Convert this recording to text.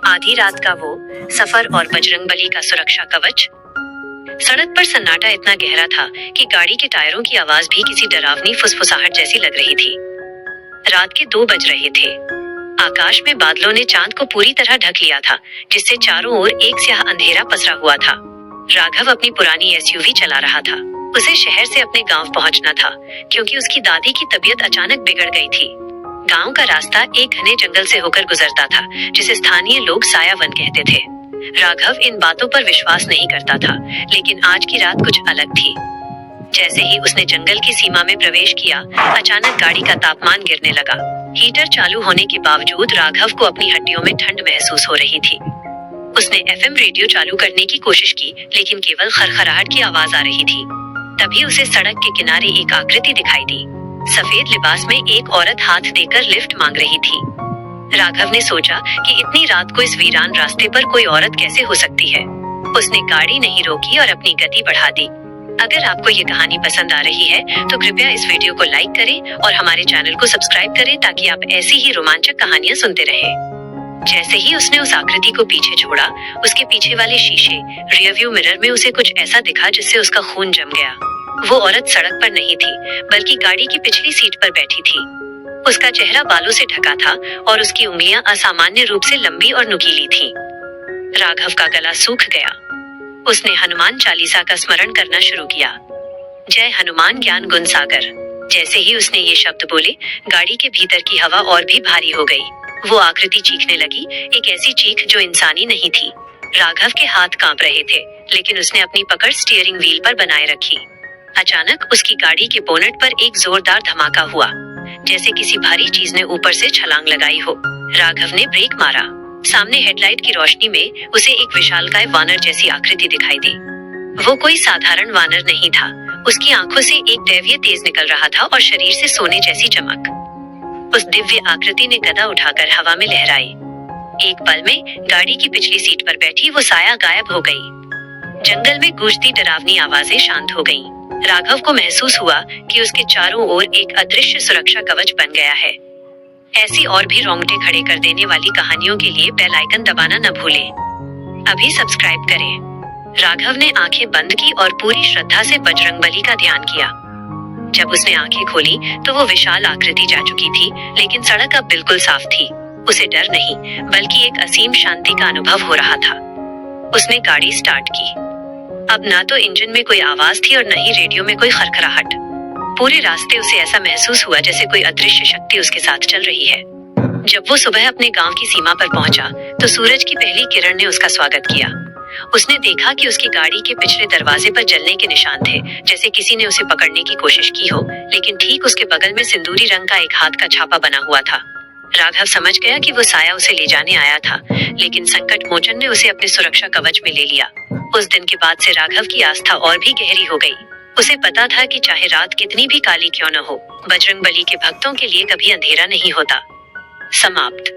आधी रात का वो सफर और बजरंगबली का सुरक्षा कवच। सड़क पर सन्नाटा इतना गहरा था कि गाड़ी के टायरों की आवाज भी किसी डरावनी फुसफुसाहट जैसी लग रही थी। रात के 2 बज रहे थे। आकाश में बादलों ने चांद को पूरी तरह ढक लिया था, जिससे चारों ओर एक स्याह अंधेरा पसरा हुआ था। राघव अपनी पुरानी एसयूवी चला रहा था। उसे शहर से अपने गांव पहुंचना था, क्योंकि उसकी दादी की तबीयत अचानक बिगड़ गई थी। गांव का रास्ता एक घने जंगल से होकर गुजरता था, जिसे स्थानीय लोग साया वन कहते थे। राघव इन बातों पर विश्वास नहीं करता था, लेकिन आज की रात कुछ अलग थी। जैसे ही उसने जंगल की सीमा में प्रवेश किया, अचानक गाड़ी का तापमान गिरने लगा। हीटर चालू होने के बावजूद राघव को अपनी हड्डियों में ठंड महसूस हो रही थी। उसने एफएम रेडियो चालू करने की कोशिश की, लेकिन केवल खरखराहट की आवाज आ रही थी। तभी उसे सड़क के किनारे एक आकृति दिखाई दी। सफेद लिबास में एक औरत हाथ देकर लिफ्ट मांग रही थी। राघव ने सोचा कि इतनी रात को इस वीरान रास्ते पर कोई औरत कैसे हो सकती है। उसने गाड़ी नहीं रोकी और अपनी गति बढ़ा दी। अगर आपको ये कहानी पसंद आ रही है तो कृपया इस वीडियो को लाइक करें और हमारे चैनल को सब्सक्राइब करें, ताकि आप ऐसी ही रोमांचक कहानियां सुनते रहें। जैसे ही उसने उस आकृति को पीछे छोड़ा, उसके पीछे वाले शीशे रियरव्यू मिरर में उसे कुछ ऐसा दिखा जिससे उसका खून जम गया। वो औरत सड़क पर नहीं थी, बल्कि गाड़ी की पिछली सीट पर बैठी थी। उसका चेहरा बालों से ढका था और उसकी उंगलियां असामान्य रूप से लंबी और नुकीली थीं। राघव का गला सूख गया। उसने हनुमान चालीसा का स्मरण करना शुरू किया। जय हनुमान ज्ञान गुण सागर। जैसे ही उसने ये शब्द बोले, गाड़ी के भीतर की हवा और भी भारी हो गई। वो आकृति चीखने लगी, एक ऐसी चीख जो इंसानी नहीं थी। राघव के हाथ कांप रहे थे, लेकिन उसने अपनी पकड़ स्टीयरिंग व्हील पर बनाए रखी। अचानक उसकी गाड़ी के बोनट पर एक जोरदार धमाका हुआ, जैसे किसी भारी चीज ने ऊपर से छलांग लगाई हो। राघव ने ब्रेक मारा। सामने हेडलाइट की रोशनी में उसे एक विशालकाय वानर जैसी आकृति दिखाई दी। वो कोई साधारण वानर नहीं था। उसकी आंखों से एक दैवीय तेज निकल रहा था और शरीर से सोने जैसी चमक। उस दिव्य आकृति ने गदा उठाकर हवा में लहराई। एक पल में गाड़ी की पिछली सीट पर बैठी वो साया गायब हो गई। जंगल में गूंजती डरावनी आवाजें शांत हो गईं। राघव को महसूस हुआ कि उसके चारों ओर एक अदृश्य सुरक्षा कवच बन गया है। ऐसी और भी रोंगटे खड़े कर देने वाली कहानियों के लिए बेल आइकन दबाना न भूलें। अभी सब्सक्राइब करें। राघव ने आंखें बंद की और पूरी श्रद्धा से बजरंगबली का ध्यान किया। जब उसने आंखें खोली तो वो विशाल आकृति जा चुकी थी, लेकिन सड़क अब बिल्कुल साफ थी। उसे डर नहीं, बल्कि एक असीम शांति का अनुभव हो रहा था। उसने गाड़ी स्टार्ट की। अब ना तो इंजन में कोई आवाज थी और न ही रेडियो में कोई खरखराहट। पूरे रास्ते उसे ऐसा महसूस हुआ जैसे कोई अदृश्य शक्ति उसके साथ चल रही है। जब वो सुबह अपने गांव की सीमा पर पहुंचा, तो सूरज की पहली किरण ने उसका स्वागत किया। उसने देखा कि उसकी गाड़ी के पिछले दरवाजे पर जलने के निशान थे, जैसे किसी ने उसे पकड़ने की कोशिश की हो, लेकिन ठीक उसके बगल में सिंदूरी रंग का एक हाथ का छापा बना हुआ था। राघव समझ गया कि वो साया उसे ले जाने आया था, लेकिन संकट मोचन ने उसे अपने सुरक्षा कवच में ले लिया। उस दिन के बाद से राघव की आस्था और भी गहरी हो गई। उसे पता था कि चाहे रात कितनी भी काली क्यों न हो, बजरंगबली के भक्तों के लिए कभी अंधेरा नहीं होता। समाप्त।